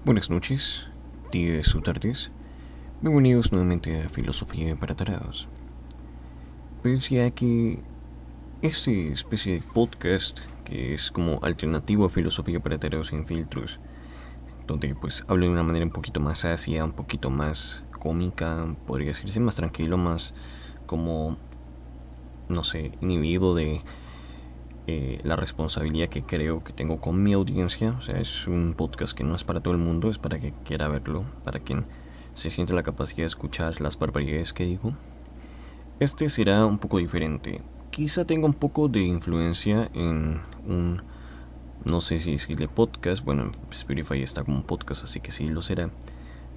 Buenas noches, días o tardes. Bienvenidos nuevamente a Filosofía para Tarados. Decía que este especie de podcast, que es como alternativo a Filosofía para Tarados sin filtros, donde pues hablo de una manera un poquito más ácida, un poquito más cómica, podría decirse más tranquilo, más como, no sé, inhibido de la responsabilidad que creo que tengo con mi audiencia. O sea, es un podcast que no es para todo el mundo, es para quien quiera verlo, para quien se siente la capacidad de escuchar las barbaridades que digo. Este será un poco diferente. Quizá tenga un poco de influencia en un, no sé si decirle podcast, bueno, Spotify está como un podcast, así que sí lo será,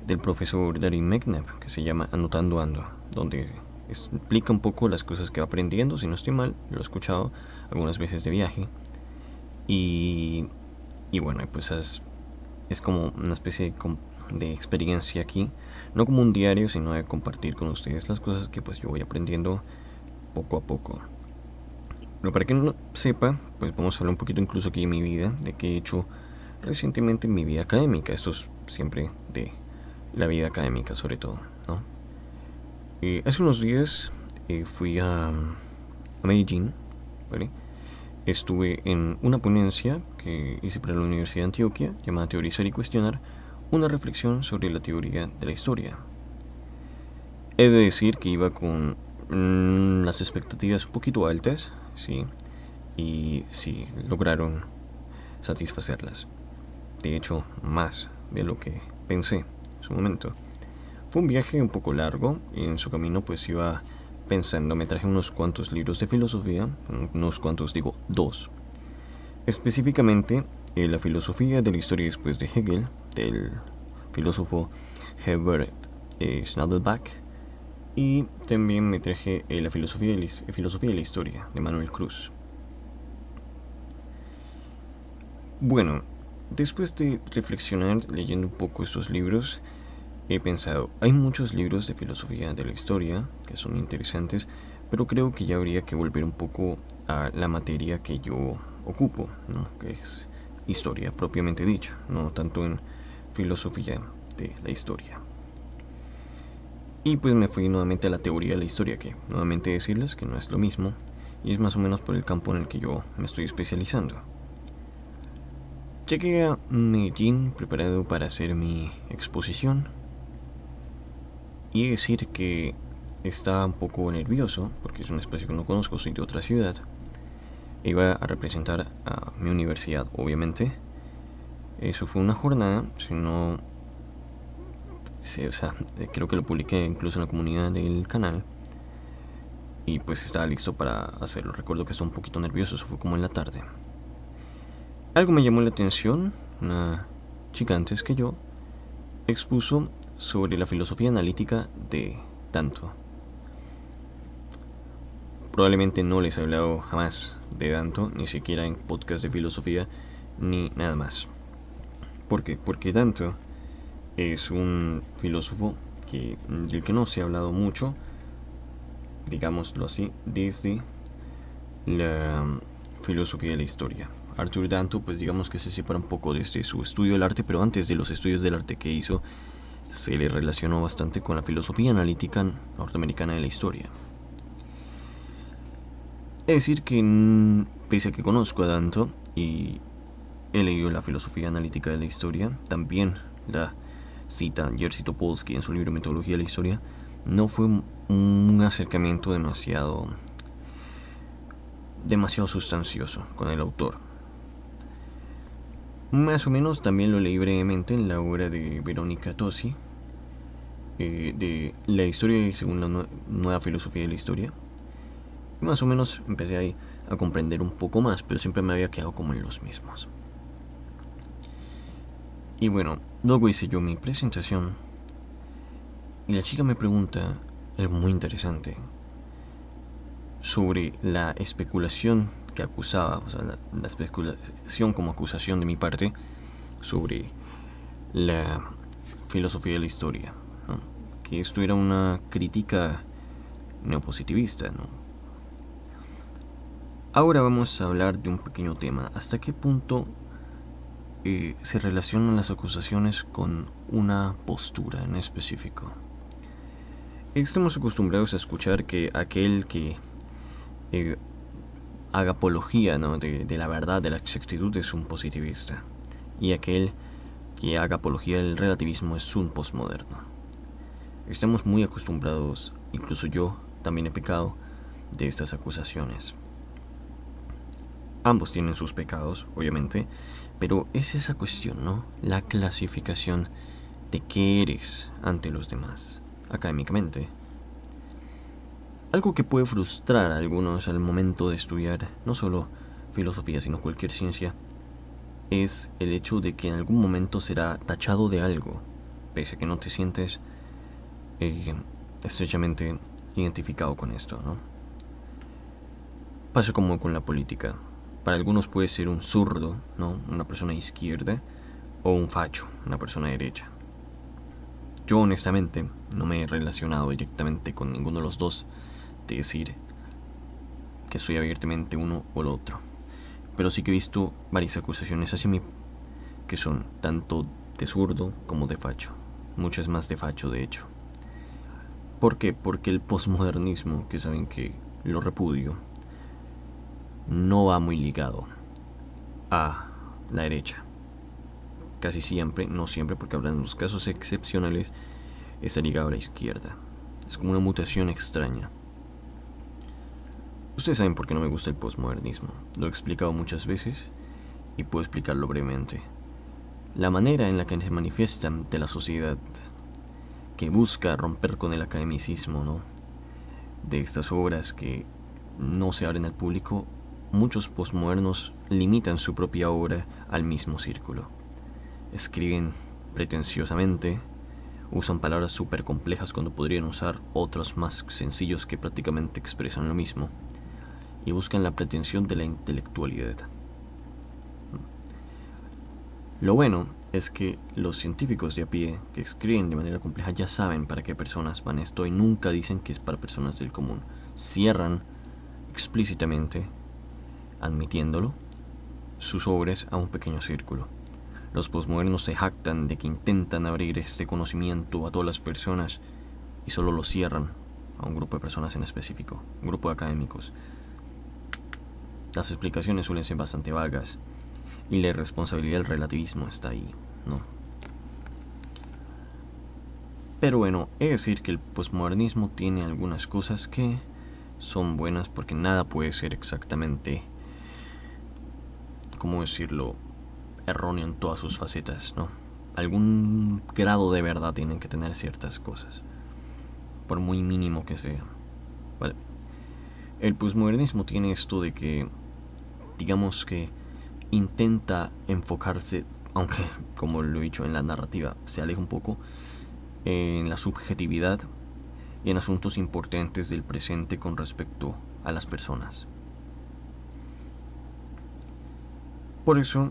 del profesor Darin McNabb, que se llama Anotando Ando, donde explica un poco las cosas que va aprendiendo. Si no estoy mal, lo he escuchado algunas veces de viaje. Y bueno, pues es como una especie de experiencia aquí, no como un diario, sino de compartir con ustedes las cosas que pues yo voy aprendiendo poco a poco. Pero para quien no sepa, pues vamos a hablar un poquito incluso aquí de mi vida, de qué he hecho recientemente en mi vida académica. Esto es siempre de la vida académica sobre todo, ¿no? Hace unos días fui a Medellín, ¿vale? Estuve en una ponencia que hice para la Universidad de Antioquia, llamada Teorizar y Cuestionar, una reflexión sobre la teoría de la historia. He de decir que iba con las expectativas un poquito altas, sí, y sí, lograron satisfacerlas. De hecho, más de lo que pensé en su momento. Fue un viaje un poco largo y en su camino pues iba pensando, me traje unos cuantos libros de filosofía, unos cuantos digo, dos. Específicamente, la filosofía de la historia después de Hegel, del filósofo Herbert Schnadelbach, y también me traje la filosofía de la historia de Manuel Cruz. Bueno, después de reflexionar leyendo un poco estos libros, he pensado, hay muchos libros de filosofía de la historia que son interesantes, pero creo que ya habría que volver un poco a la materia que yo ocupo, ¿no? Que es historia propiamente dicha, no tanto en filosofía de la historia. Y pues me fui nuevamente a la teoría de la historia, que nuevamente decirles que no es lo mismo, y es más o menos por el campo en el que yo me estoy especializando. Llegué a Medellín preparado para hacer mi exposición, y decir que estaba un poco nervioso, porque es un espacio que no conozco, soy de otra ciudad. Iba a representar a mi universidad, obviamente. Eso fue una jornada, si no... Sí, o sea, creo que lo publiqué incluso en la comunidad del canal. Y pues estaba listo para hacerlo. Recuerdo que estaba un poquito nervioso, eso fue como en la tarde. Algo me llamó la atención. Una chica antes que yo expuso sobre la filosofía analítica de Danto. Probablemente no les he hablado jamás de Danto, ni siquiera en podcast de filosofía, ni nada más. ¿Por qué? Porque Danto es un filósofo del que no se ha hablado mucho, digámoslo así, desde la filosofía de la historia. Arthur Danto, pues digamos que se separa un poco desde su estudio del arte, pero antes de los estudios del arte que hizo, se le relacionó bastante con la filosofía analítica norteamericana de la historia. Es decir que, pese a que conozco a Danto y he leído la filosofía analítica de la historia, también la cita Jerzy Topolsky en su libro Metodología de la Historia, no fue un acercamiento demasiado sustancioso con el autor. Más o menos también lo leí brevemente en la obra de Verónica Tosi, de la historia según la nueva filosofía de la historia. Más o menos empecé ahí a comprender un poco más, pero siempre me había quedado como en los mismos. Y bueno, luego hice yo mi presentación y la chica me pregunta algo muy interesante sobre la especulación que acusaba, o sea, la especulación como acusación de mi parte sobre la filosofía de la historia, ¿no? Que esto era una crítica neopositivista, ¿no? Ahora vamos a hablar de un pequeño tema. ¿Hasta qué punto se relacionan las acusaciones con una postura en específico. Estamos acostumbrados a escuchar que aquel que haga apología, ¿no?, de la verdad, de la exactitud, es un positivista, y aquel que haga apología del relativismo es un posmoderno. Estamos muy acostumbrados, incluso yo también he pecado de estas acusaciones. Ambos tienen sus pecados, obviamente, pero es esa cuestión, ¿no?, la clasificación de qué eres ante los demás, académicamente. Algo que puede frustrar a algunos al momento de estudiar no solo filosofía, sino cualquier ciencia, es el hecho de que en algún momento será tachado de algo, pese a que no te sientes estrechamente identificado con esto, ¿no? Pasa como con la política. Para algunos puede ser un zurdo, ¿no?, una persona izquierda, o un facho, una persona derecha. Yo honestamente no me he relacionado directamente con ninguno de los dos, de decir que soy abiertamente uno o el otro. Pero sí que he visto varias acusaciones hacia mí que son tanto de zurdo como de facho. Muchas más de facho, de hecho. ¿Por qué? Porque el posmodernismo, que saben que lo repudio, no va muy ligado a la derecha. Casi siempre, no siempre, porque habrá en los casos excepcionales, está ligado a la izquierda. Es como una mutación extraña. Ustedes saben por qué no me gusta el posmodernismo. Lo he explicado muchas veces y puedo explicarlo brevemente. La manera en la que se manifiesta ante la sociedad, que busca romper con el academicismo, ¿no?, de estas obras que no se abren al público, muchos posmodernos limitan su propia obra al mismo círculo. Escriben pretenciosamente, usan palabras súper complejas cuando podrían usar otros más sencillos que prácticamente expresan lo mismo, y buscan la pretensión de la intelectualidad. Lo bueno es que los científicos de a pie que escriben de manera compleja ya saben para qué personas van esto y nunca dicen que es para personas del común. Cierran explícitamente, admitiéndolo, sus obras a un pequeño círculo. Los posmodernos se jactan de que intentan abrir este conocimiento a todas las personas y solo lo cierran a un grupo de personas en específico, un grupo de académicos. Las explicaciones suelen ser bastante vagas y la irresponsabilidad del relativismo está ahí, ¿no? Pero bueno, he de decir que el posmodernismo tiene algunas cosas que son buenas porque nada puede ser exactamente, ¿cómo decirlo?, erróneo en todas sus facetas, ¿no? Algún grado de verdad tienen que tener ciertas cosas, por muy mínimo que sea. Vale. El posmodernismo tiene esto de que, digamos que intenta enfocarse, aunque como lo he dicho en la narrativa se aleja un poco, en la subjetividad y en asuntos importantes del presente con respecto a las personas. Por eso,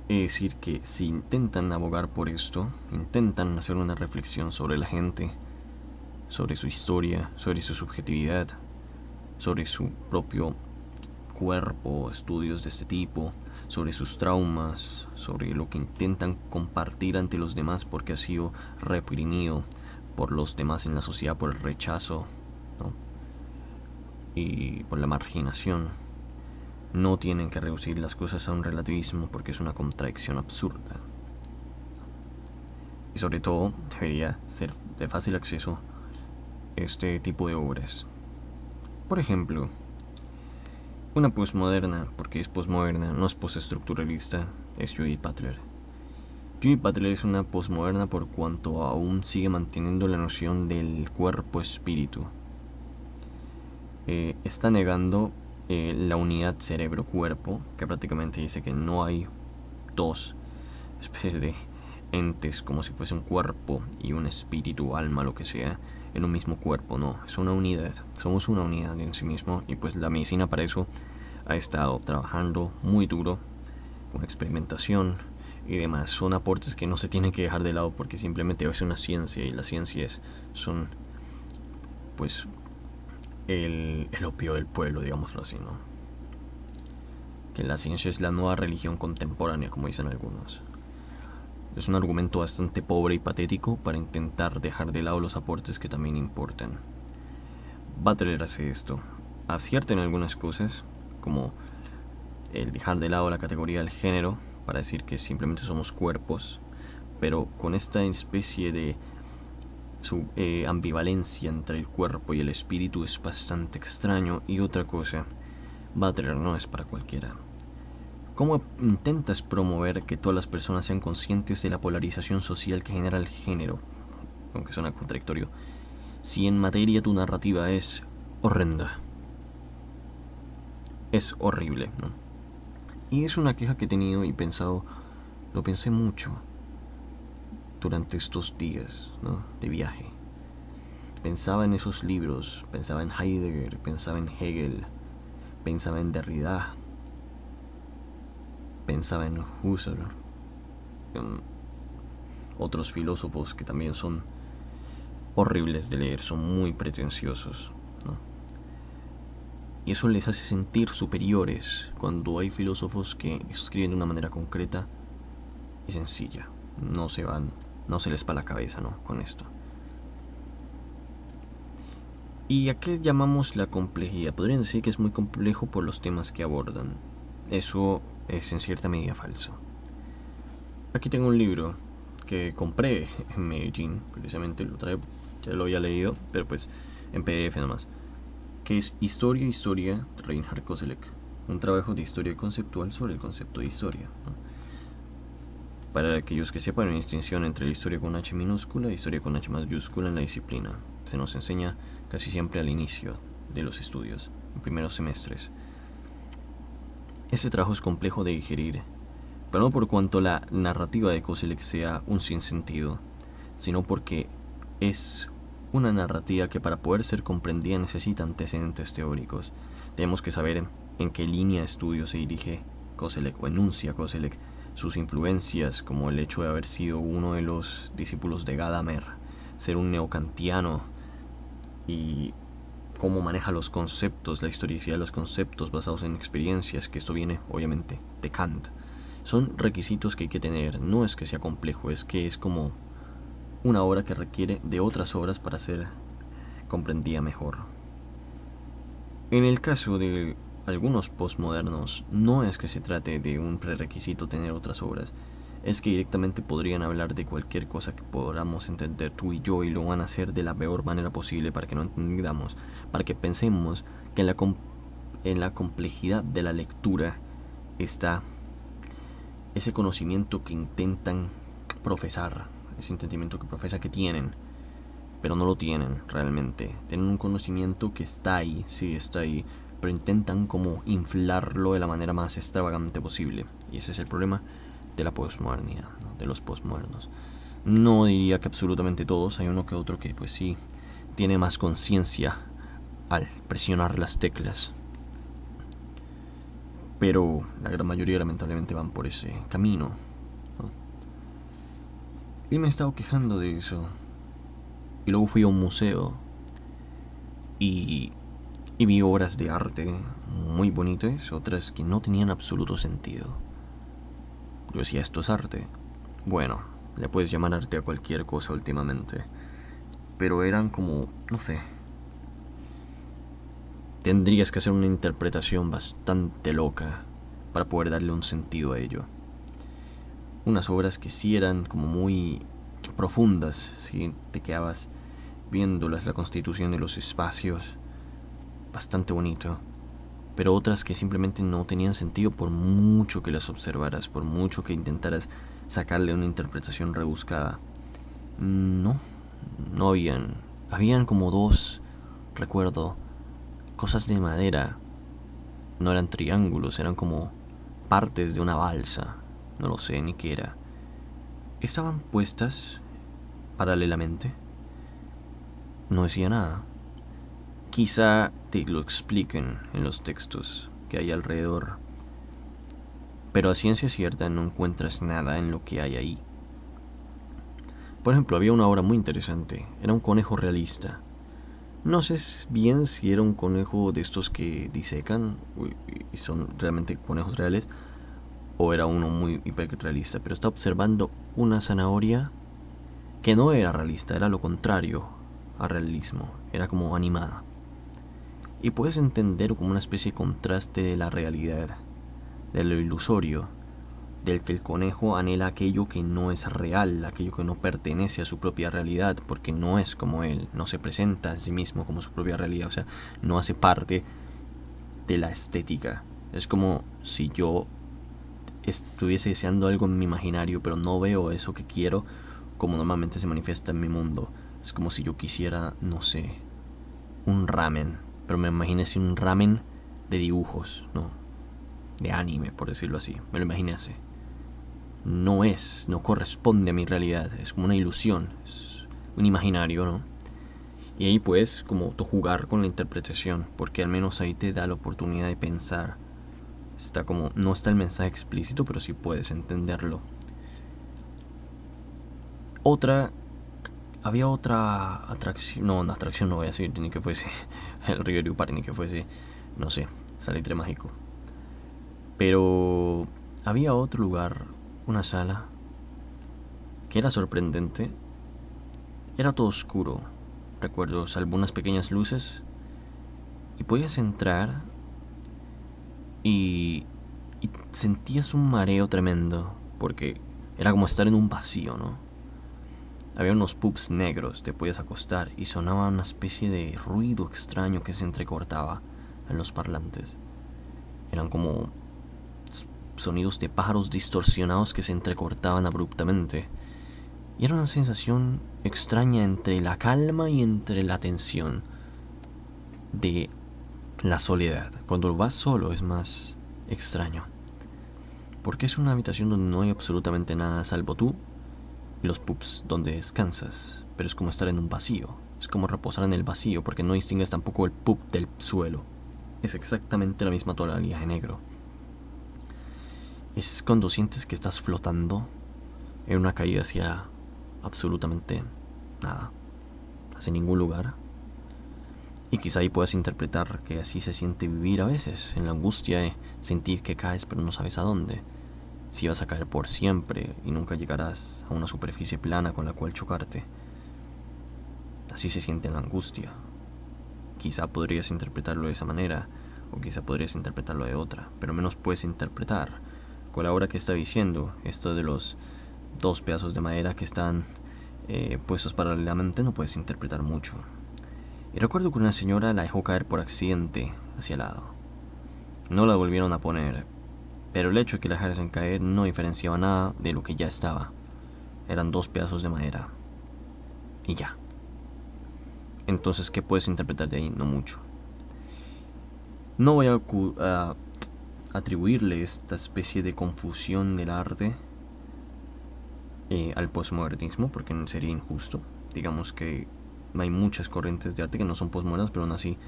es decir que si intentan abogar por esto, intentan hacer una reflexión sobre la gente, sobre su historia, sobre su subjetividad, sobre su propio cuerpo, estudios de este tipo, sobre sus traumas, sobre lo que intentan compartir ante los demás porque ha sido reprimido por los demás en la sociedad, por el rechazo, ¿no?, y por la marginación. No tienen que reducir las cosas a un relativismo porque es una contradicción absurda. Y sobre todo, debería ser de fácil acceso este tipo de obras. Por ejemplo, una postmoderna, porque es postmoderna, no es postestructuralista, es Judith Butler. Judith Butler es una postmoderna por cuanto aún sigue manteniendo la noción del cuerpo-espíritu. Está negando la unidad cerebro-cuerpo, que prácticamente dice que no hay dos especies de entes como si fuese un cuerpo y un espíritu, alma, lo que sea, en un mismo cuerpo. No, es una unidad, somos una unidad en sí mismo, y pues la medicina para eso ha estado trabajando muy duro con experimentación y demás. Son aportes que no se tienen que dejar de lado porque simplemente es una ciencia y las ciencias son pues el opio del pueblo, digámoslo así, ¿no? que la ciencia es la nueva religión contemporánea, como dicen algunos. Es un argumento bastante pobre y patético para intentar dejar de lado los aportes que también importan. Butler hace esto, acierta en algunas cosas, como el dejar de lado la categoría del género para decir que simplemente somos cuerpos, pero con esta especie de su ambivalencia entre el cuerpo y el espíritu es bastante extraño. Y otra cosa, Butler no es para cualquiera. ¿Cómo intentas promover que todas las personas sean conscientes de la polarización social que genera el género? Aunque suena contradictorio. Si en materia tu narrativa es horrenda. Es horrible, ¿no? Y es una queja que he tenido y pensado, lo pensé mucho durante estos días, ¿no?, de viaje. Pensaba en esos libros, pensaba en Heidegger, pensaba en Hegel, pensaba en Derrida, pensaba en Husserl, en otros filósofos que también son horribles de leer, son muy pretenciosos, ¿no? Y eso les hace sentir superiores cuando hay filósofos que escriben de una manera concreta y sencilla. No se les va la cabeza, ¿no?, con esto. ¿Y a qué llamamos la complejidad? Podrían decir que es muy complejo por los temas que abordan. Eso es en cierta medida falso. Aquí tengo un libro que compré en Medellín, precisamente lo trae, ya lo había leído, pero pues en PDF nomás, que es Historia de Reinhard Koselleck, un trabajo de historia conceptual sobre el concepto de historia, ¿no? Para aquellos que sepan, una distinción entre la historia con H minúscula e historia con H mayúscula en la disciplina. Se nos enseña casi siempre al inicio de los estudios, en primeros semestres. Este trabajo es complejo de digerir, pero no por cuanto la narrativa de Koselleck sea un sinsentido, sino porque es una narrativa que para poder ser comprendida necesita antecedentes teóricos. Tenemos que saber en qué línea de estudio se dirige Koselleck o enuncia Koselleck, sus influencias, como el hecho de haber sido uno de los discípulos de Gadamer, ser un neokantiano, y cómo maneja los conceptos, la historicidad de los conceptos basados en experiencias, que esto viene obviamente de Kant. Son requisitos que hay que tener, no es que sea complejo, es que es como una obra que requiere de otras obras para ser comprendida mejor. En el caso de algunos postmodernos, no es que se trate de un prerequisito tener otras obras, es que directamente podrían hablar de cualquier cosa que podamos entender tú y yo, y lo van a hacer de la peor manera posible para que no entendamos, para que pensemos que en la complejidad de la lectura está ese conocimiento que intentan profesar, ese entendimiento que profesa que tienen, pero no lo tienen realmente. Tienen un conocimiento que está ahí, sí está ahí, pero intentan como inflarlo de la manera más extravagante posible. Y ese es el problema de la posmodernidad, ¿no?, de los postmodernos. No diría que absolutamente todos, hay uno que otro que pues sí tiene más conciencia al presionar las teclas, pero la gran mayoría lamentablemente van por ese camino, ¿no? Y me he estado quejando de eso. Y luego fui a un museo y vi obras de arte muy bonitas, otras que no tenían absoluto sentido. Yo decía, ¿esto es arte? Bueno, le puedes llamar arte a cualquier cosa últimamente, pero eran como, no sé, tendrías que hacer una interpretación bastante loca para poder darle un sentido a ello. Unas obras que sí eran como muy profundas, si te quedabas viéndolas, la constitución de los espacios, bastante bonito, pero otras que simplemente no tenían sentido por mucho que las observaras, por mucho que intentaras sacarle una interpretación rebuscada. No habían como dos, recuerdo, cosas de madera. No eran triángulos, eran como partes de una balsa, no lo sé ni qué era. Estaban puestas paralelamente. No decía nada. Quizá te lo expliquen en los textos que hay alrededor, pero a ciencia cierta no encuentras nada en lo que hay ahí. Por ejemplo, había una obra muy interesante. Era un conejo realista. No sé bien si era un conejo de estos que disecan y son realmente conejos reales, o era uno muy hiperrealista, pero estaba observando una zanahoria que no era realista, era lo contrario a realismo, era como animada. Y puedes entender como una especie de contraste de la realidad, de lo ilusorio, del que el conejo anhela aquello que no es real, aquello que no pertenece a su propia realidad, porque no es como él, no se presenta a sí mismo como su propia realidad, o sea, no hace parte de la estética. Es como si yo estuviese deseando algo en mi imaginario, pero no veo eso que quiero como normalmente se manifiesta en mi mundo. Es como si yo quisiera, no sé, un ramen, pero me imaginé un ramen de dibujos, ¿no? De anime, por decirlo así. Me lo imaginé así. No corresponde a mi realidad, es como una ilusión, es un imaginario, ¿no? Y ahí puedes como jugar con la interpretación, porque al menos ahí te da la oportunidad de pensar. Está como, no está el mensaje explícito, pero sí puedes entenderlo. Otra, había otra atracción, no, una atracción no voy a decir, ni que fuese el Rivero Park, ni que fuese, no sé, Salitre Mágico. Pero había otro lugar, una sala, que era sorprendente. Era todo oscuro, recuerdo, salvo unas pequeñas luces, y podías entrar y, y sentías un mareo tremendo, porque era como estar en un vacío, ¿no? Había unos pubs negros, te podías acostar y sonaba una especie de ruido extraño que se entrecortaba en los parlantes. Eran como sonidos de pájaros distorsionados que se entrecortaban abruptamente. Y era una sensación extraña entre la calma y entre la tensión de la soledad. Cuando vas solo es más extraño, porque es una habitación donde no hay absolutamente nada salvo tú y los pubs donde descansas, pero es como estar en un vacío, es como reposar en el vacío porque no distingues tampoco el pub del suelo. Es exactamente la misma tonalidad de negro. Es cuando sientes que estás flotando en una caída hacia absolutamente nada, hacia ningún lugar. Y quizá ahí puedas interpretar que así se siente vivir a veces, en la angustia de sentir que caes pero no sabes a dónde. Si vas a caer por siempre y nunca llegarás a una superficie plana con la cual chocarte. Así se siente la angustia. Quizá podrías interpretarlo de esa manera, o quizá podrías interpretarlo de otra, pero menos puedes interpretar con la hora que está diciendo, esto de los dos pedazos de madera que están puestos paralelamente, no puedes interpretar mucho. Y recuerdo que una señora la dejó caer por accidente hacia el lado. No la volvieron a poner, pero el hecho de que la dejaran caer no diferenciaba nada de lo que ya estaba. Eran dos pedazos de madera. Y ya. Entonces, ¿qué puedes interpretar de ahí? No mucho. No voy a atribuirle esta especie de confusión del arte al postmodernismo, porque sería injusto. Digamos que hay muchas corrientes de arte que no son postmodernas, pero aún así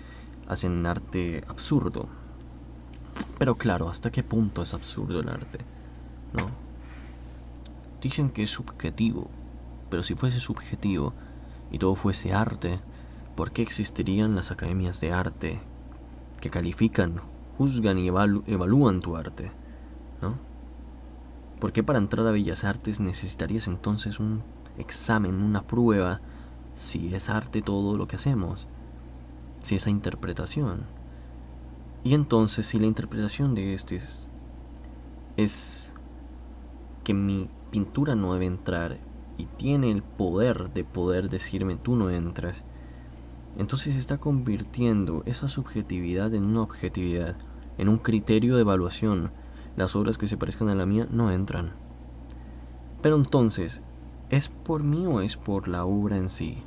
hacen arte absurdo. Pero claro, ¿hasta qué punto es absurdo el arte? ¿No? Dicen que es subjetivo, pero si fuese subjetivo y todo fuese arte, ¿por qué existirían las academias de arte que califican, juzgan y evalúan tu arte? ¿No? ¿Por qué para entrar a Bellas Artes necesitarías entonces un examen, una prueba, si es arte todo lo que hacemos? Si esa interpretación. Y entonces, si la interpretación de este es que mi pintura no debe entrar y tiene el poder de poder decirme tú no entras, entonces se está convirtiendo esa subjetividad en una objetividad, en un criterio de evaluación. Las obras que se parezcan a la mía no entran. Pero entonces, ¿es por mí o es por la obra en sí?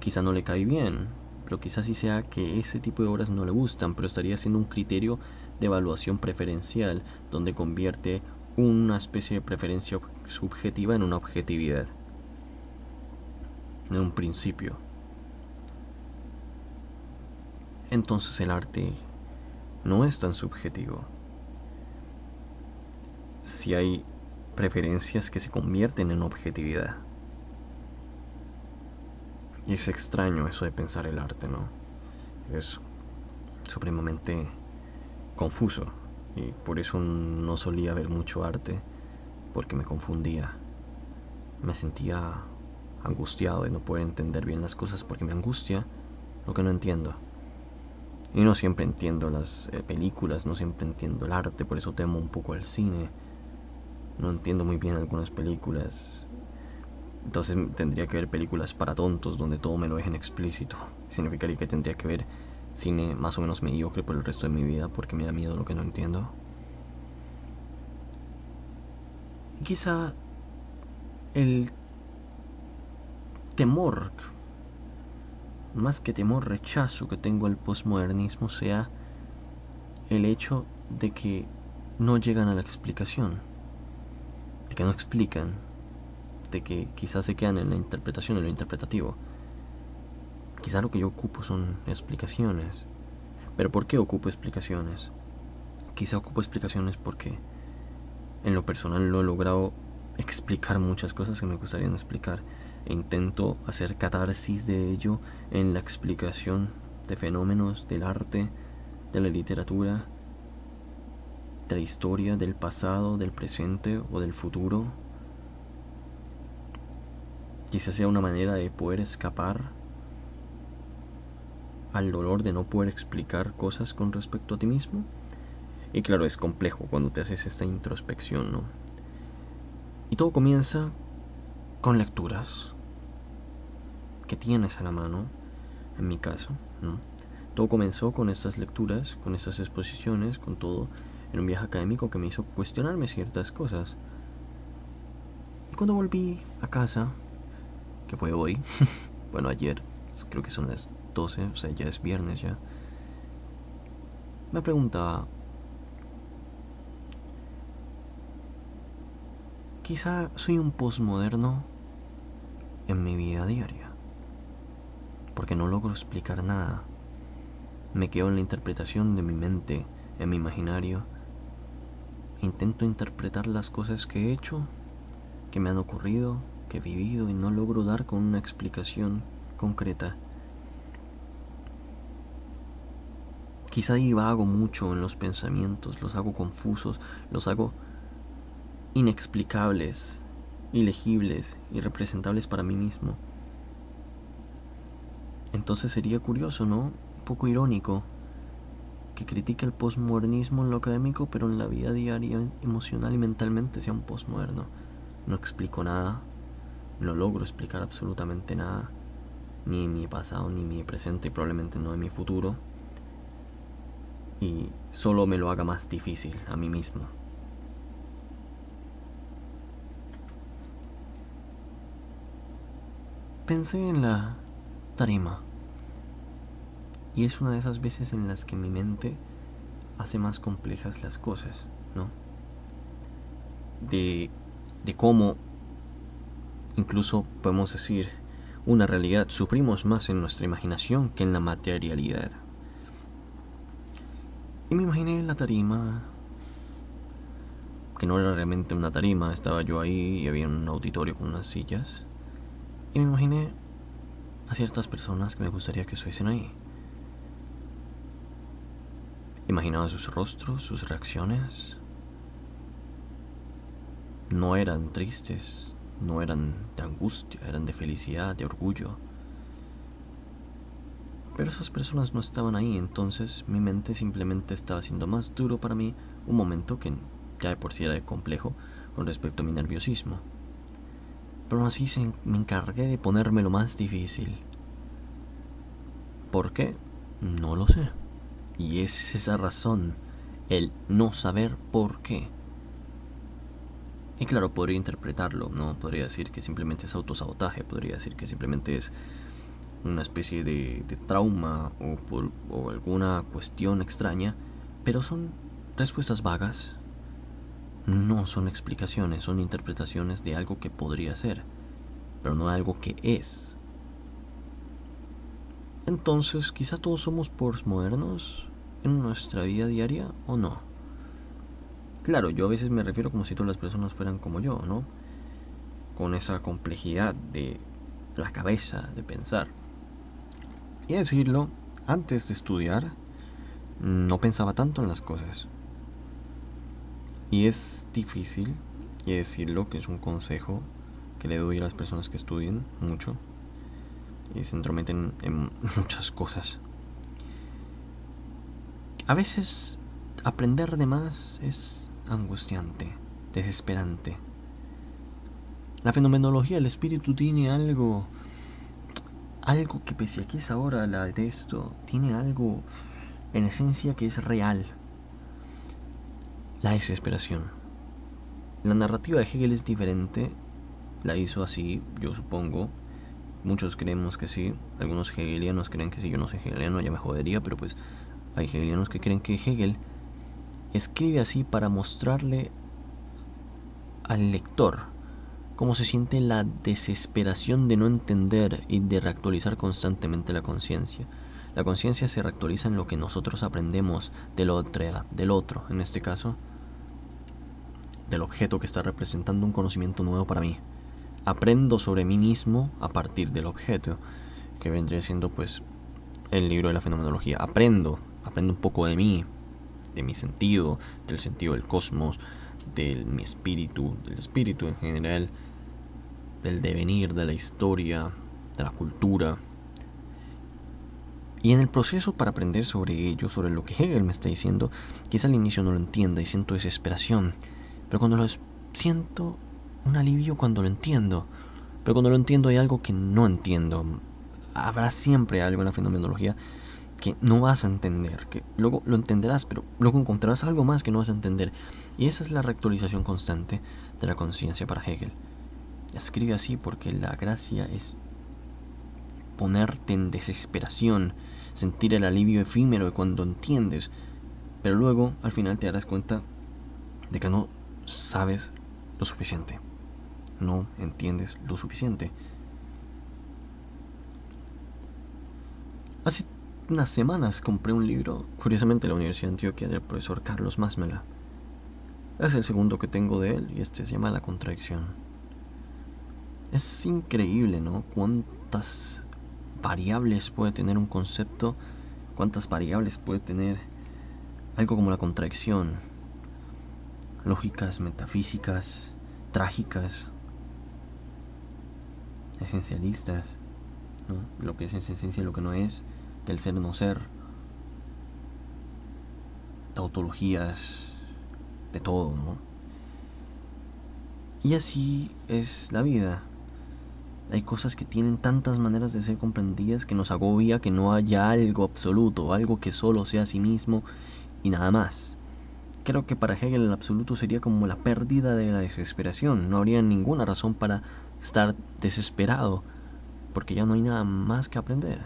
Quizá no le cae bien, pero quizás sí sea que ese tipo de obras no le gustan, pero estaría siendo un criterio de evaluación preferencial, donde convierte una especie de preferencia subjetiva en una objetividad, en un principio. Entonces el arte no es tan subjetivo. Si hay preferencias que se convierten en objetividad. Y es extraño eso de pensar el arte, ¿no? Es supremamente confuso. Y por eso no solía ver mucho arte, porque me confundía. Me sentía angustiado de no poder entender bien las cosas, porque me angustia lo que no entiendo. Y no siempre entiendo las películas, no siempre entiendo el arte, por eso temo un poco al cine. No entiendo muy bien algunas películas. Entonces tendría que ver películas para tontos donde todo me lo dejen explícito. Significaría que tendría que ver cine más o menos mediocre por el resto de mi vida porque me da miedo lo que no entiendo. Y quizá el temor, más que temor, rechazo que tengo al posmodernismo sea el hecho de que no llegan a la explicación, de que no explican, de que quizás se quedan en la interpretación, en lo interpretativo. Quizá lo que yo ocupo son explicaciones. ¿Pero por qué ocupo explicaciones? Quizá ocupo explicaciones porque en lo personal no he logrado explicar muchas cosas que me gustarían explicar. E intento hacer catarsis de ello en la explicación de fenómenos del arte, de la literatura, de la historia, del pasado, del presente o del futuro. Quizás sea una manera de poder escapar al dolor de no poder explicar cosas con respecto a ti mismo. Y claro, es complejo cuando te haces esta introspección, ¿no? Y todo comienza con lecturas que tienes a la mano, en mi caso, ¿no? Todo comenzó con estas lecturas, con estas exposiciones, con todo, en un viaje académico que me hizo cuestionarme ciertas cosas. Y cuando volví a casa, que fue hoy, bueno, ayer, creo que son las 12, o sea, ya es viernes ya, me preguntaba, quizá soy un posmoderno en mi vida diaria, porque no logro explicar nada. Me quedo en la interpretación de mi mente, en mi imaginario. Intento interpretar las cosas que he hecho, que me han ocurrido, que he vivido y no logro dar con una explicación concreta. Quizá divago mucho en los pensamientos, los hago confusos, los hago inexplicables, ilegibles, irrepresentables para mí mismo. Entonces sería curioso, ¿no? Un poco irónico que critique el posmodernismo en lo académico, pero en la vida diaria, emocional y mentalmente sea un posmoderno. No explico nada, no logro explicar absolutamente nada, ni mi pasado, ni mi presente, y probablemente no de mi futuro. Y solo me lo haga más difícil a mí mismo. Pensé en la tarima. Y es una de esas veces en las que mi mente hace más complejas las cosas, ¿no? De, de cómo, incluso podemos decir, una realidad sufrimos más en nuestra imaginación que en la materialidad. Y me imaginé en la tarima, que no era realmente una tarima, estaba yo ahí y había un auditorio con unas sillas. Y me imaginé a ciertas personas que me gustaría que estuviesen ahí. Imaginaba sus rostros, sus reacciones. No eran tristes, no eran de angustia, eran de felicidad, de orgullo. Pero esas personas no estaban ahí, entonces mi mente simplemente estaba haciendo más duro para mí un momento que ya de por sí era complejo con respecto a mi nerviosismo. Pero aún así me encargué de ponérmelo más difícil. ¿Por qué? No lo sé. Y es esa razón, el no saber por qué. Y claro, podría interpretarlo, ¿no? Podría decir que simplemente es autosabotaje, podría decir que simplemente es una especie de trauma o alguna cuestión extraña, pero son respuestas vagas. No son explicaciones, son interpretaciones de algo que podría ser, pero no algo que es. Entonces, quizá todos somos postmodernos en nuestra vida diaria o no. Claro, yo a veces me refiero como si todas las personas fueran como yo, ¿no? Con esa complejidad de la cabeza de pensar. Y decirlo, antes de estudiar, no pensaba tanto en las cosas. Y es difícil, y decirlo, que es un consejo que le doy a las personas que estudian mucho y se entrometen en muchas cosas. A veces aprender de más es angustiante, desesperante. La fenomenología del espíritu tiene algo que, pese a que es ahora la detesto, tiene algo en esencia que es real. La desesperación. La narrativa de Hegel es diferente. La hizo así, yo supongo. Muchos creemos que sí. Algunos hegelianos creen que sí. Yo no soy hegeliano, ya me jodería, pero pues hay hegelianos que creen que Hegel escribe así para mostrarle al lector cómo se siente la desesperación de no entender y de reactualizar constantemente la conciencia. La conciencia se reactualiza en lo que nosotros aprendemos del otro, en este caso, del objeto que está representando un conocimiento nuevo para mí. Aprendo sobre mí mismo a partir del objeto, que vendría siendo pues el libro de la fenomenología. Aprendo un poco de mí, de mi sentido, del sentido del cosmos, de mi espíritu, del espíritu en general, del devenir, de la historia, de la cultura. Y en el proceso para aprender sobre ello, sobre lo que Hegel me está diciendo, quizá al inicio no lo entienda y siento desesperación, pero cuando lo siento un alivio cuando lo entiendo. Pero cuando lo entiendo hay algo que no entiendo. Habrá siempre algo en la fenomenología que no vas a entender, que luego lo entenderás, pero luego encontrarás algo más que no vas a entender. Y esa es la reactualización constante de la conciencia para Hegel. Escribe así porque la gracia es ponerte en desesperación, sentir el alivio efímero de cuando entiendes, pero luego al final te darás cuenta de que no sabes lo suficiente, no entiendes lo suficiente. Hace unas semanas compré un libro, curiosamente de la Universidad de Antioquia, del profesor Carlos Masmela. Es el segundo que tengo de él y este se llama La contradicción. Es increíble, ¿no? Cuántas variables puede tener un concepto, cuántas variables puede tener algo como la contradicción. Lógicas, metafísicas, trágicas, esencialistas, ¿no? Lo que es esencia y lo que no es, del ser no ser, tautologías, de todo, ¿no? Y así es la vida. Hay cosas que tienen tantas maneras de ser comprendidas que nos agobia que no haya algo absoluto, algo que solo sea a sí mismo y nada más. Creo que para Hegel el absoluto sería como la pérdida de la desesperación. No habría ninguna razón para estar desesperado, porque ya no hay nada más que aprender.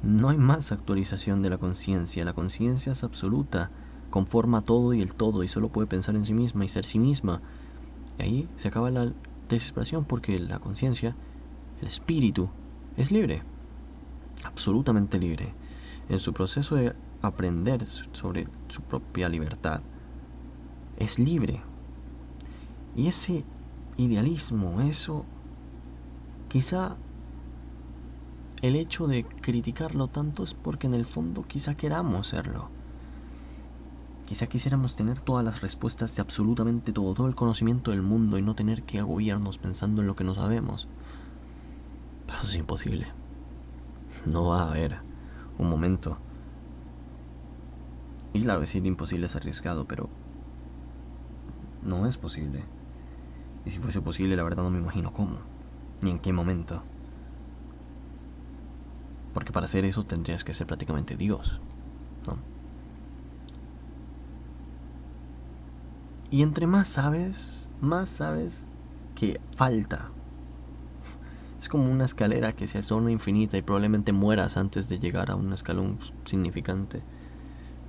No hay más actualización de la conciencia. La conciencia es absoluta, conforma todo y el todo, y solo puede pensar en sí misma y ser sí misma. Y ahí se acaba la desesperación, porque la conciencia, el espíritu, es libre, absolutamente libre. En su proceso de aprender sobre su propia libertad, es libre. Y ese idealismo, eso, quizá el hecho de criticarlo tanto es porque en el fondo quizá queramos serlo. Quizá quisiéramos tener todas las respuestas de absolutamente todo el conocimiento del mundo y no tener que agobiarnos pensando en lo que no sabemos. Pero eso es imposible. No va a haber un momento. Y claro, decir imposible es arriesgado, pero no es posible. Y si fuese posible, la verdad no me imagino cómo, ni en qué momento. Porque para hacer eso tendrías que ser prácticamente Dios, ¿no? Y entre más sabes que falta. Es como una escalera que se torna infinita y probablemente mueras antes de llegar a un escalón significante.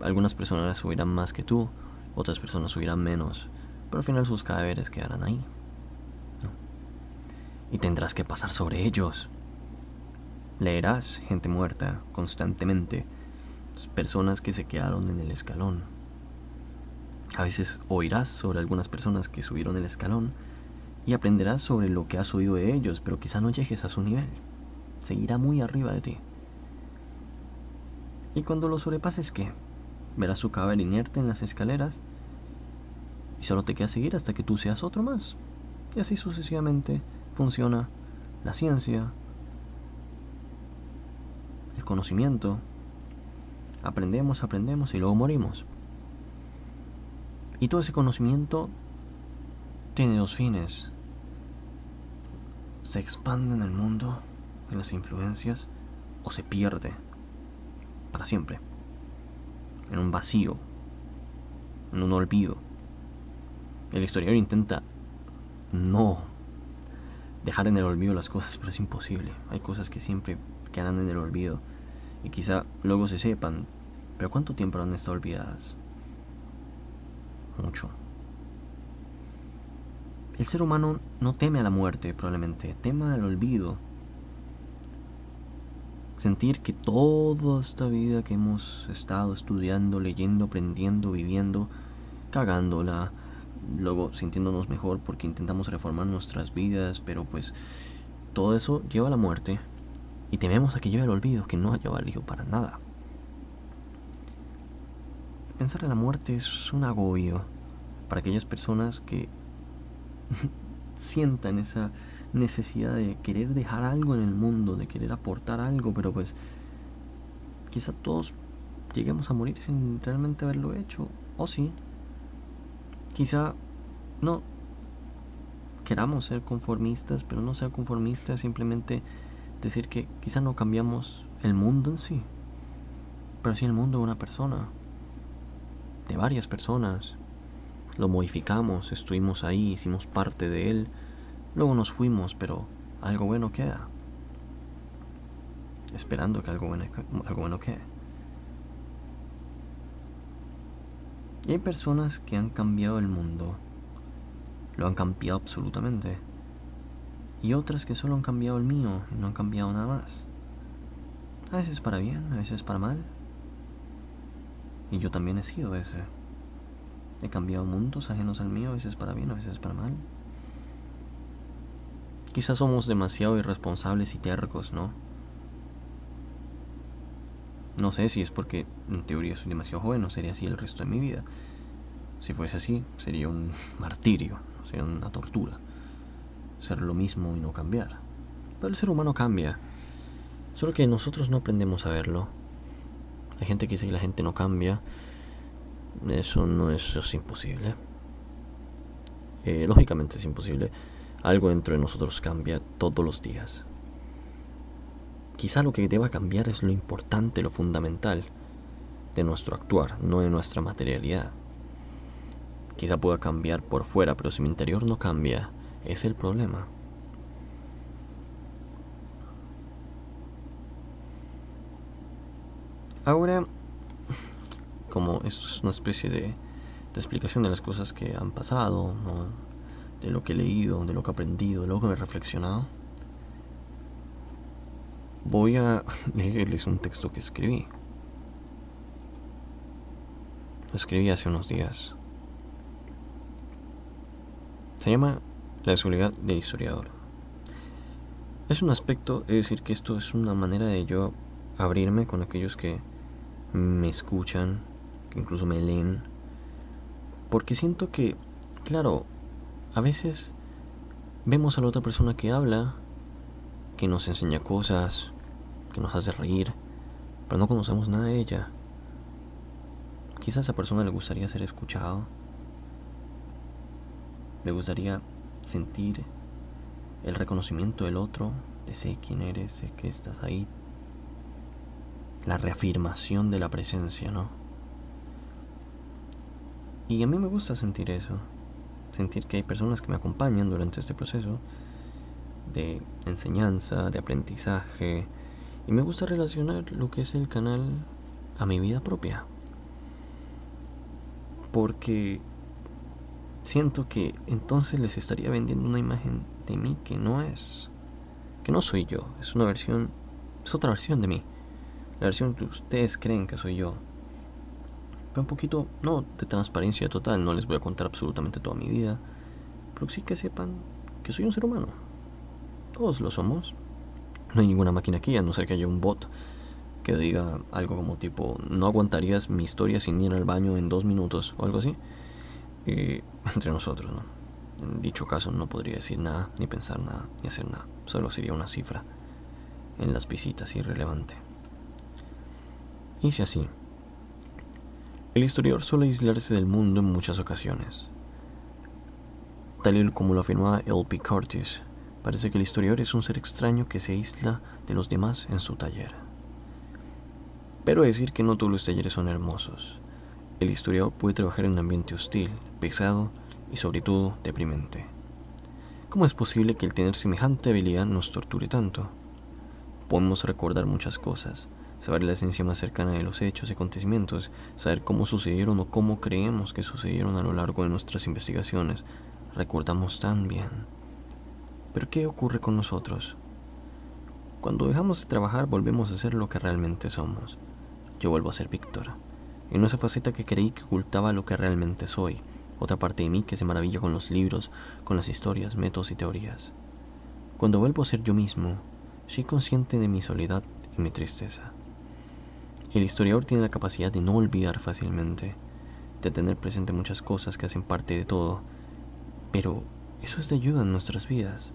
Algunas personas subirán más que tú, otras personas subirán menos, pero al final sus cadáveres quedarán ahí, ¿no? Y tendrás que pasar sobre ellos. Leerás gente muerta constantemente, personas que se quedaron en el escalón. A veces oirás sobre algunas personas que subieron el escalón y aprenderás sobre lo que has oído de ellos, pero quizá no llegues a su nivel. Seguirá muy arriba de ti. Y cuando lo sobrepases, ¿qué? Verás su cadáver inerte en las escaleras y solo te queda seguir hasta que tú seas otro más. Y así sucesivamente funciona la ciencia, el conocimiento. Aprendemos y luego morimos. Y todo ese conocimiento tiene dos fines. Se expande en el mundo, en las influencias, o se pierde para siempre, en un vacío, en un olvido. El historiador intenta no dejar en el olvido las cosas, pero es imposible. Hay cosas que siempre quedarán en el olvido y quizá luego se sepan, pero ¿cuánto tiempo han estado olvidadas? Mucho. El ser humano no teme a la muerte, probablemente, teme al olvido. Sentir que toda esta vida que hemos estado estudiando, leyendo, aprendiendo, viviendo, cagándola, luego sintiéndonos mejor porque intentamos reformar nuestras vidas, pero pues todo eso lleva a la muerte y tememos a que lleve al olvido, que no haya valido para nada. Pensar en la muerte es un agobio para aquellas personas que sientan esa necesidad de querer dejar algo en el mundo, de querer aportar algo, pero pues quizá todos lleguemos a morir sin realmente haberlo hecho, o sí, quizá no queramos ser conformistas, pero no ser conformistas, simplemente decir que quizá no cambiamos el mundo en sí, pero sí el mundo de una persona, de varias personas. Lo modificamos, estuvimos ahí, hicimos parte de él, luego nos fuimos, pero algo bueno queda. Esperando que algo bueno quede. Y hay personas que han cambiado el mundo, lo han cambiado absolutamente. Y otras que solo han cambiado el mío y no han cambiado nada más. A veces para bien, a veces para mal. Y yo también he sido ese. He cambiado mundos ajenos al mío, a veces para bien, a veces para mal. Quizás somos demasiado irresponsables y tercos, ¿no? No sé si es porque en teoría soy demasiado joven, no sería así el resto de mi vida. Si fuese así, sería un martirio, sería una tortura. Ser lo mismo y no cambiar. Pero el ser humano cambia. Solo que nosotros no aprendemos a verlo. Hay gente que dice que la gente no cambia. Eso es imposible. Lógicamente es imposible. Algo dentro de nosotros cambia todos los días. Quizá lo que deba cambiar es lo importante, lo fundamental de nuestro actuar, no de nuestra materialidad. Quizá pueda cambiar por fuera, pero si mi interior no cambia, es el problema. Ahora, como esto es una especie de explicación de las cosas que han pasado, ¿no? De lo que he leído, de lo que he aprendido, de lo que me he reflexionado, voy a leerles un texto que escribí. Lo escribí hace unos días. Se llama La seguridad del historiador. Es un aspecto, es decir, que esto es una manera de yo abrirme con aquellos que me escuchan, que incluso me leen, porque siento que, claro, a veces vemos a la otra persona que habla, que nos enseña cosas, que nos hace reír, pero no conocemos nada de ella. Quizás a esa persona le gustaría ser escuchado, le gustaría sentir el reconocimiento del otro, de sé quién eres, sé que estás ahí, la reafirmación de la presencia, ¿no? Y a mí me gusta sentir eso, sentir que hay personas que me acompañan durante este proceso de enseñanza, de aprendizaje, y me gusta relacionar lo que es el canal a mi vida propia, porque siento que entonces les estaría vendiendo una imagen de mí que no soy yo, es otra versión de mí, la versión que ustedes creen que soy yo. Pero un poquito, no de transparencia total, no les voy a contar absolutamente toda mi vida, pero sí que sepan que soy un ser humano. Todos lo somos. No hay ninguna máquina aquí, a no ser que haya un bot que diga algo como tipo, no aguantarías mi historia sin ir al baño en 2 minutos o algo así. Entre nosotros, ¿no? En dicho caso no podría decir nada, ni pensar nada, ni hacer nada. Solo sería una cifra en las visitas, irrelevante. Y si así, el historiador suele aislarse del mundo en muchas ocasiones. Tal y como lo afirmaba L.P. Curtis, parece que el historiador es un ser extraño que se aísla de los demás en su taller. Pero decir que no todos los talleres son hermosos. El historiador puede trabajar en un ambiente hostil, pesado y sobre todo deprimente. ¿Cómo es posible que el tener semejante habilidad nos torture tanto? Podemos recordar muchas cosas, saber la esencia más cercana de los hechos y acontecimientos, saber cómo sucedieron o cómo creemos que sucedieron a lo largo de nuestras investigaciones. Recordamos tan bien. Pero ¿qué ocurre con nosotros? Cuando dejamos de trabajar volvemos a ser lo que realmente somos. Yo vuelvo a ser Víctor, en esa faceta que creí que ocultaba lo que realmente soy, otra parte de mí que se maravilla con los libros, con las historias, métodos y teorías. Cuando vuelvo a ser yo mismo, soy consciente de mi soledad y mi tristeza. El historiador tiene la capacidad de no olvidar fácilmente, de tener presente muchas cosas que hacen parte de todo, pero eso es de ayuda en nuestras vidas.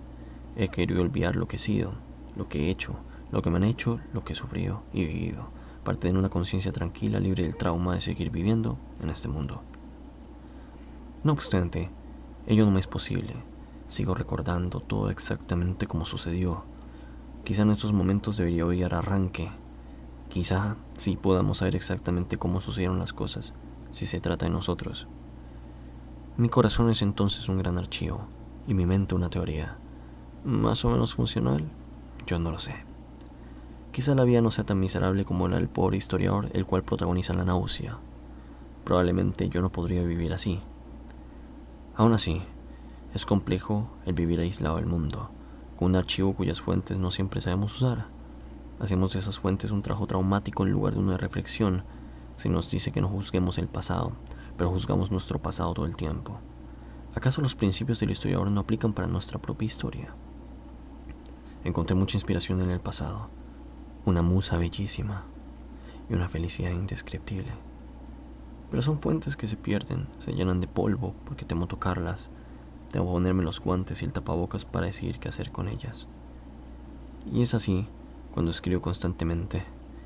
He querido olvidar lo que he sido, lo que he hecho, lo que me han hecho, lo que he sufrido y vivido, para tener una conciencia tranquila, libre del trauma de seguir viviendo en este mundo. No obstante, ello no me es posible. Sigo recordando todo exactamente como sucedió. Quizá en estos momentos debería odiar arranque. Quizá sí podamos saber exactamente cómo sucedieron las cosas, si se trata de nosotros. Mi corazón es entonces un gran archivo, y mi mente una teoría. ¿Más o menos funcional? Yo no lo sé. Quizá la vida no sea tan miserable como la del pobre historiador, el cual protagoniza la náusea. Probablemente yo no podría vivir así. Aún así, es complejo el vivir aislado del mundo, con un archivo cuyas fuentes no siempre sabemos usar. Hacemos de esas fuentes un trabajo traumático en lugar de una reflexión. Se nos dice que no juzguemos el pasado, pero juzgamos nuestro pasado todo el tiempo. ¿Acaso los principios del historiador no aplican para nuestra propia historia? Encontré mucha inspiración en el pasado, una musa bellísima y una felicidad indescriptible. Pero son fuentes que se pierden, se llenan de polvo porque temo tocarlas. Debo ponerme los guantes y el tapabocas para decidir qué hacer con ellas. Y es así cuando escribo constantemente,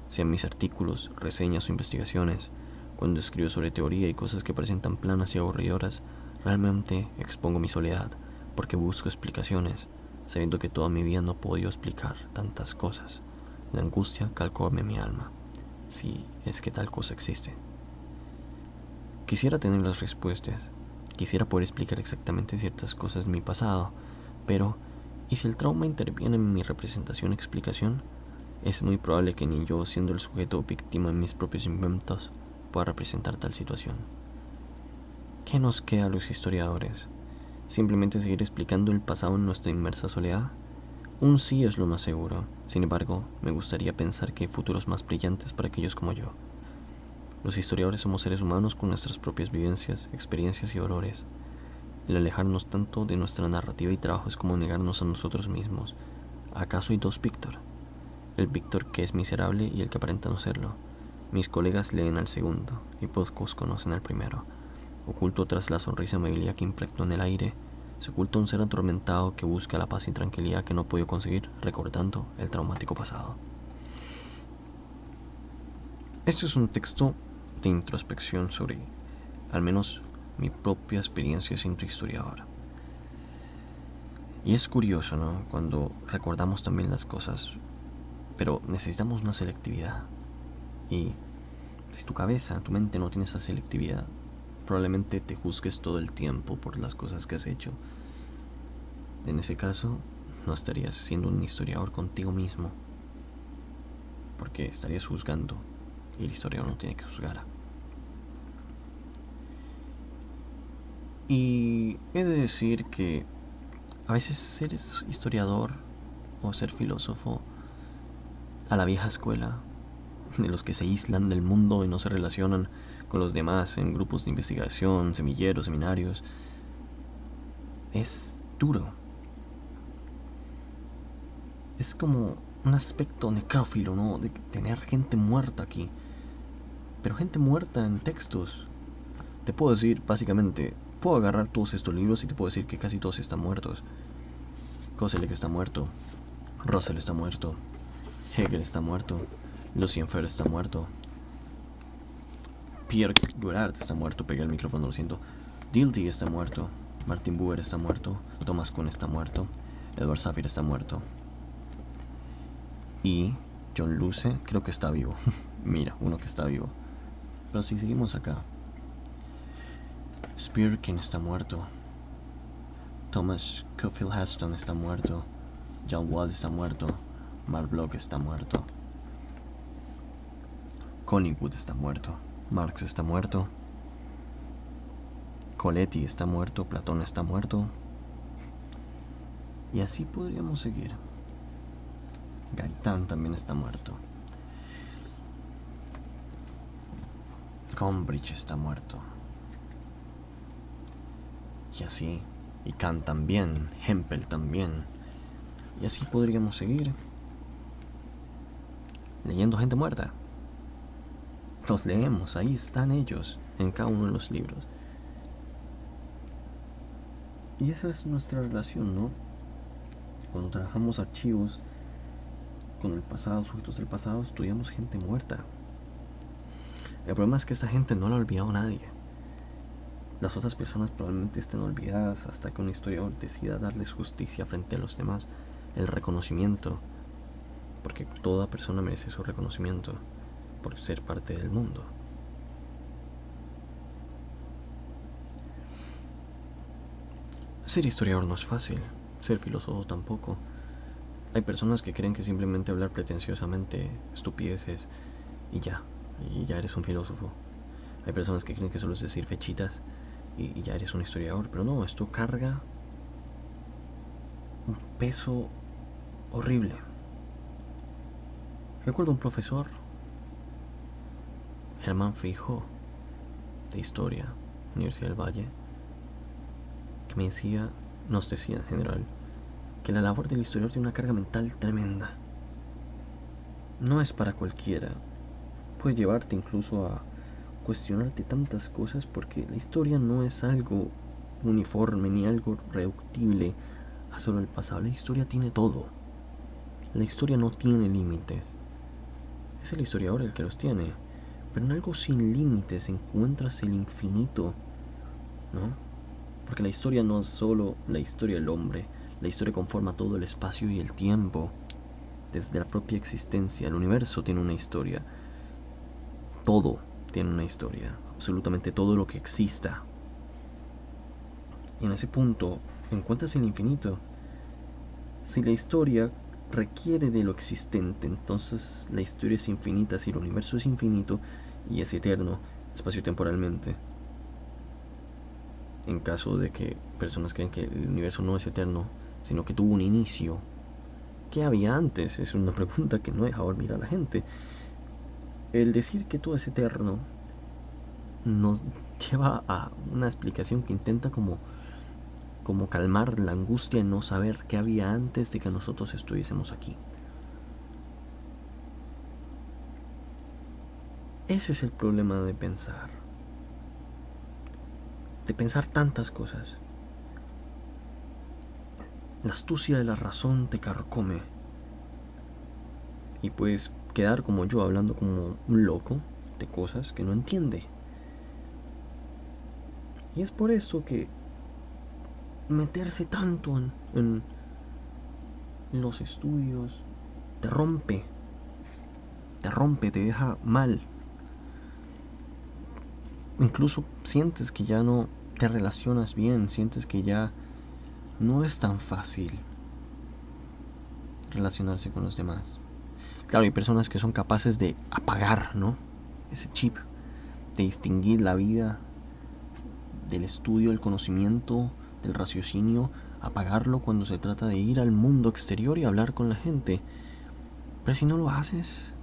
sean mis artículos, reseñas o investigaciones. Cuando escribo sobre teoría y cosas que parecen tan planas y aburridoras, realmente expongo mi soledad porque busco explicaciones, sabiendo que toda mi vida no he podido explicar tantas cosas. La angustia calcome mi alma, si es que tal cosa existe. Quisiera tener las respuestas, quisiera poder explicar exactamente ciertas cosas de mi pasado, pero ¿y si el trauma interviene en mi representación-explicación? Es muy probable que ni yo, siendo el sujeto víctima de mis propios inventos, pueda representar tal situación. ¿Qué nos queda a los historiadores? ¿Simplemente seguir explicando el pasado en nuestra inmersa soledad? Un sí es lo más seguro. Sin embargo, me gustaría pensar que hay futuros más brillantes para aquellos como yo. Los historiadores somos seres humanos con nuestras propias vivencias, experiencias y dolores. El alejarnos tanto de nuestra narrativa y trabajo es como negarnos a nosotros mismos. ¿Acaso hay dos Víctor? El Víctor que es miserable y el que aparenta no serlo. Mis colegas leen al segundo y pocos conocen al primero. Oculto tras la sonrisa amabilidad que impregnó en el aire, se oculta un ser atormentado que busca la paz y tranquilidad que no ha podido conseguir recordando el traumático pasado. Este es un texto de introspección sobre, al menos, mi propia experiencia siendo historiador. Y es curioso, ¿no? Cuando recordamos también las cosas, pero necesitamos una selectividad. Y si tu cabeza, tu mente no tiene esa selectividad, probablemente te juzgues todo el tiempo por las cosas que has hecho. En ese caso, no estarías siendo un historiador contigo mismo, porque estarías juzgando, y el historiador no tiene que juzgar. Y he de decir que a veces ser historiador o ser filósofo a la vieja escuela, de los que se aíslan del mundo y no se relacionan con los demás en grupos de investigación, semilleros, seminarios, es duro. es como un aspecto necrófilo, ¿no? De tener gente muerta aquí. Pero gente muerta en textos. Te puedo decir, básicamente, puedo agarrar todos estos libros y te puedo decir que casi todos están muertos. Koselleck está muerto. Russell está muerto. Hegel está muerto. Lucien Febvre está muerto. Pierre Guérard está muerto. Pegué el micrófono, lo siento. Dilthey está muerto. Martin Buber está muerto. Thomas Kuhn está muerto. Edward Safir está muerto. Y John Luce creo que está vivo. Mira, uno que está vivo. Pero si seguimos acá. Spirkin está muerto. Thomas Cofield Haston está muerto. John Wall está muerto. Mark Bloch está muerto. Connie Wood está muerto. Marx está muerto. Coletti está muerto. Platón está muerto. Y así podríamos seguir. Gaitán también está muerto. Gombrich está muerto. Y así. Y Kant también. Hempel también. Y así podríamos seguir. Leyendo gente muerta. Los leemos, ahí están ellos, en cada uno de los libros. Y esa es nuestra relación, ¿no? Cuando trabajamos archivos con el pasado, sujetos del pasado, estudiamos gente muerta. El problema es que esta gente no la ha olvidado nadie. Las otras personas probablemente estén olvidadas hasta que un historiador decida darles justicia frente a los demás, el reconocimiento, porque toda persona merece su reconocimiento por ser parte del mundo. Ser historiador no es fácil, ser filósofo tampoco. Hay personas que creen que simplemente hablar pretenciosamente estupideces y ya eres un filósofo. Hay personas que creen que solo es decir fechitas y ya eres un historiador, pero no, esto carga un peso horrible. Recuerdo un profesor, Germán Feijó, de Historia, Universidad del Valle, que nos decía en general, que la labor del historiador tiene una carga mental tremenda. No es para cualquiera. Puede llevarte incluso a cuestionarte tantas cosas porque la historia no es algo uniforme ni algo reductible a solo el pasado. La historia tiene todo. La historia no tiene límites. Es el historiador el que los tiene. Pero en algo sin límites encuentras el infinito, ¿no? Porque la historia no es solo la historia del hombre. La historia conforma todo el espacio y el tiempo. Desde la propia existencia, el universo tiene una historia. Todo tiene una historia. Absolutamente todo lo que exista. Y en ese punto encuentras el infinito. Si la historia requiere de lo existente, entonces la historia es infinita. Si el universo es infinito y es eterno, espacio-temporalmente. En caso de que personas creen que el universo no es eterno, sino que tuvo un inicio, ¿qué había antes? Es una pregunta que no deja dormir a la gente. El decir que todo es eterno nos lleva a una explicación que intenta como calmar la angustia de no saber qué había antes de que nosotros estuviésemos aquí. Ese es el problema de pensar. De pensar tantas cosas. La astucia de la razón te carcome. Y puedes quedar como yo, hablando como un loco de cosas que no entiende. Y es por eso que meterse tanto en los estudios te rompe, te deja mal. Incluso sientes que ya no te relacionas bien, sientes que ya no es tan fácil relacionarse con los demás. Claro, hay personas que son capaces de apagar, ¿no? Ese chip, de distinguir la vida del estudio, del conocimiento, del raciocinio, apagarlo cuando se trata de ir al mundo exterior y hablar con la gente. Pero si no lo haces,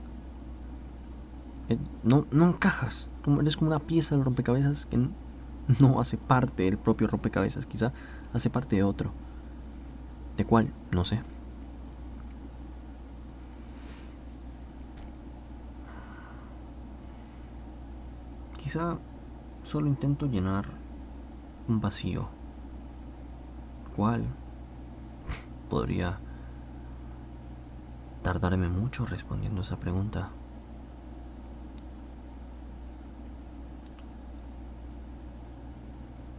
no encajas. Eres como una pieza del rompecabezas que no hace parte del propio rompecabezas, quizá hace parte de otro. ¿De cuál? No sé. Quizá solo intento llenar un vacío. ¿Cuál? Podría tardarme mucho respondiendo esa pregunta.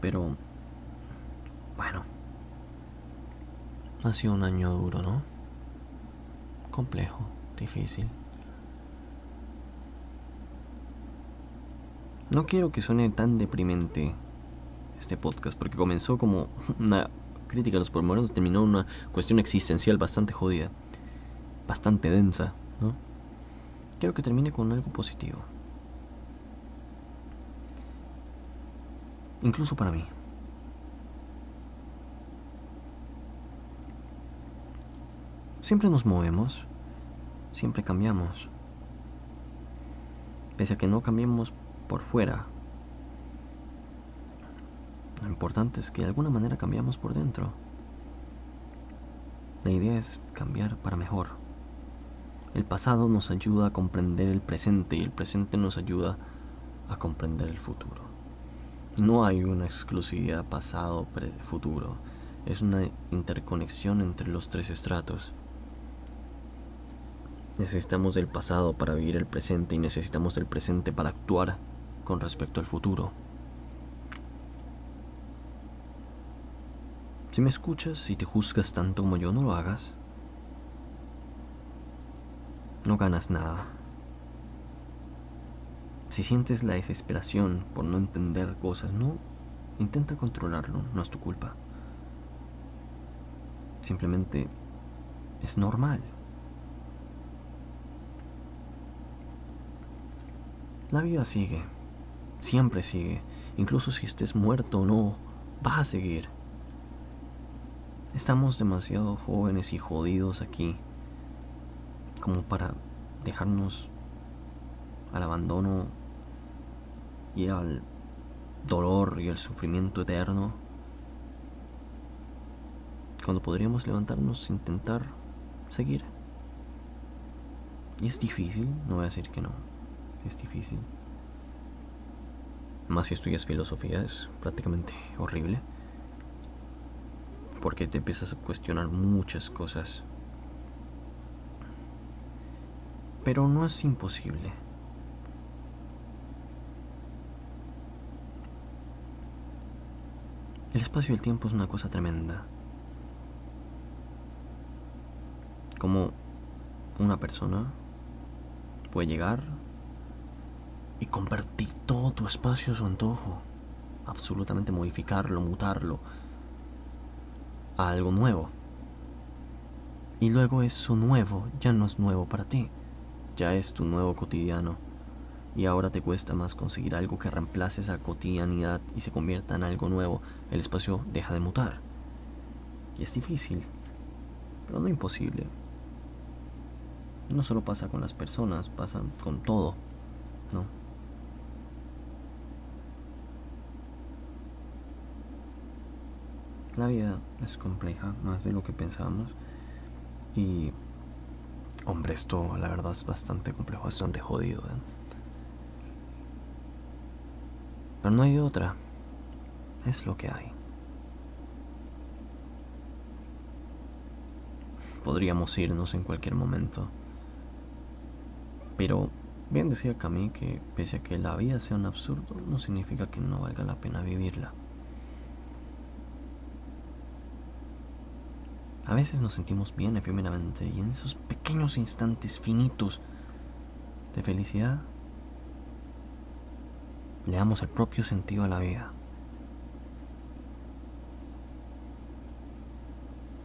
Pero, bueno, ha sido un año duro, ¿no? Complejo, difícil. No quiero que suene tan deprimente este podcast, porque comenzó como una crítica a los pormenores, terminó en una cuestión existencial bastante jodida, bastante densa, ¿no? Quiero que termine con algo positivo. Incluso para mí. Siempre nos movemos, siempre cambiamos. Pese a que no cambiemos por fuera, lo importante es que de alguna manera cambiamos por dentro. La idea es cambiar para mejor. El pasado nos ayuda a comprender el presente y el presente nos ayuda a comprender el futuro. No hay una exclusividad pasado-futuro. Es una interconexión entre los tres estratos. Necesitamos del pasado para vivir el presente y necesitamos del presente para actuar con respecto al futuro. Si me escuchas y te juzgas tanto como yo, no lo hagas. No ganas nada. Si sientes la desesperación por no entender cosas, no intenta controlarlo, no es tu culpa. Simplemente es normal. La vida sigue, siempre sigue, incluso si estés muerto o no, va a seguir. Estamos demasiado jóvenes y jodidos aquí como para dejarnos al abandono y al dolor y al sufrimiento eterno, cuando podríamos levantarnos e intentar seguir. Y es difícil, no voy a decir que no, es difícil. Más si estudias filosofía, es prácticamente horrible, porque te empiezas a cuestionar muchas cosas. Pero no es imposible. El espacio y el tiempo es una cosa tremenda. Como una persona puede llegar y convertir todo tu espacio a su antojo, absolutamente modificarlo, mutarlo a algo nuevo. Y luego eso nuevo ya no es nuevo para ti, ya es tu nuevo cotidiano. Y ahora te cuesta más conseguir algo que reemplace esa cotidianidad y se convierta en algo nuevo. El espacio deja de mutar. Y es difícil, pero no imposible. No solo pasa con las personas, pasa con todo, ¿no? La vida es compleja, más de lo que pensamos. Y, hombre, esto la verdad es bastante complejo, bastante jodido, ¿eh? Pero no hay de otra. Es lo que hay. Podríamos irnos en cualquier momento. Pero bien decía Camus que pese a que la vida sea un absurdo, no significa que no valga la pena vivirla. A veces nos sentimos bien efímeramente y en esos pequeños instantes finitos de felicidad le damos el propio sentido a la vida.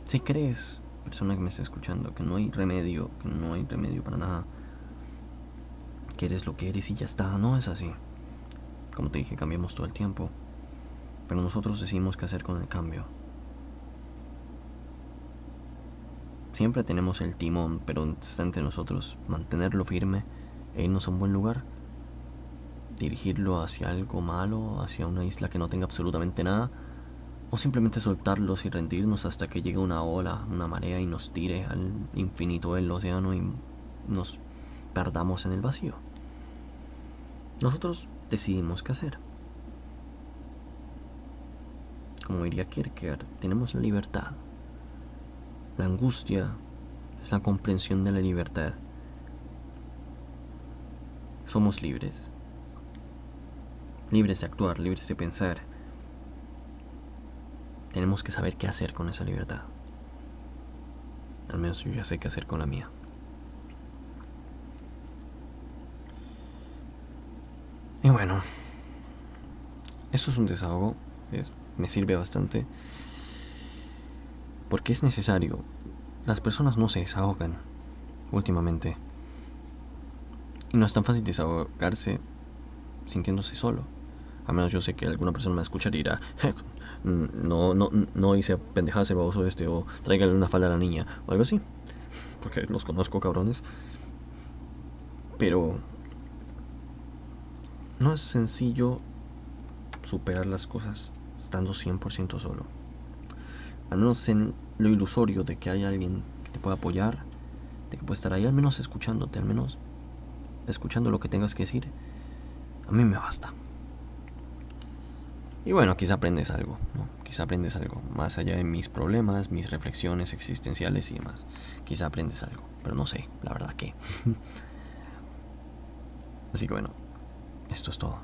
Si crees, persona que me está escuchando, que no hay remedio para nada, que eres lo que eres y ya está, no es así. Como te dije, cambiamos todo el tiempo, pero nosotros decidimos qué hacer con el cambio. Siempre tenemos el timón, pero está entre nosotros mantenerlo firme e irnos a un buen lugar, dirigirlo hacia algo malo, hacia una isla que no tenga absolutamente nada, o simplemente soltarlos y rendirnos hasta que llegue una ola, una marea y nos tire al infinito del océano y nos perdamos en el vacío. Nosotros decidimos qué hacer. Como diría Kierkegaard, tenemos la libertad. La angustia es la comprensión de la libertad. Somos libres. Libres de actuar, libres de pensar. Tenemos que saber qué hacer con esa libertad. Al menos yo ya sé qué hacer con la mía. Y bueno, eso es un desahogo. Me sirve bastante. Porque es necesario. Las personas no se desahogan últimamente. Y no es tan fácil desahogarse sintiéndose solo. A menos yo sé que alguna persona me va a escuchar y dirá, no hice pendejadas el baboso o tráigale una falda a la niña, o algo así. Porque los conozco, cabrones. Pero no es sencillo superar las cosas estando 100% solo. Al menos en lo ilusorio de que hay alguien que te pueda apoyar, de que puede estar ahí, al menos escuchándote, al menos escuchando lo que tengas que decir, a mí me basta. Y bueno, quizá aprendes algo, ¿no? Quizá aprendes algo, más allá de mis problemas, mis reflexiones existenciales y demás. Quizá aprendes algo, pero no sé, la verdad que. Así que bueno, esto es todo.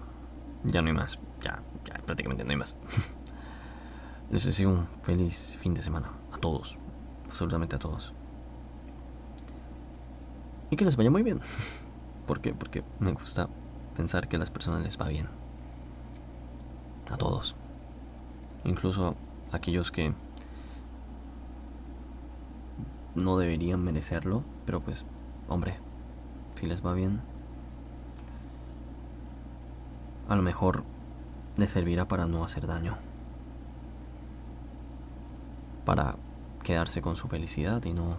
Ya no hay más, ya prácticamente no hay más. Les deseo un feliz fin de semana a todos, absolutamente a todos. Y que les vaya muy bien. ¿Por qué? Porque me gusta pensar que a las personas les va bien. A todos. Incluso a aquellos que no deberían merecerlo, pero pues, hombre, si les va bien, a lo mejor les servirá para no hacer daño. Para quedarse con su felicidad y no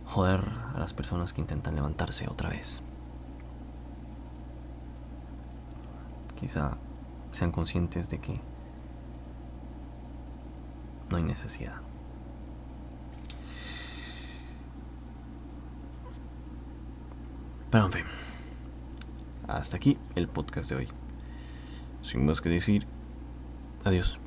joder a las personas que intentan levantarse otra vez. Quizá sean conscientes de que no hay necesidad. Pero en fin, hasta aquí el podcast de hoy. Sin más que decir, adiós.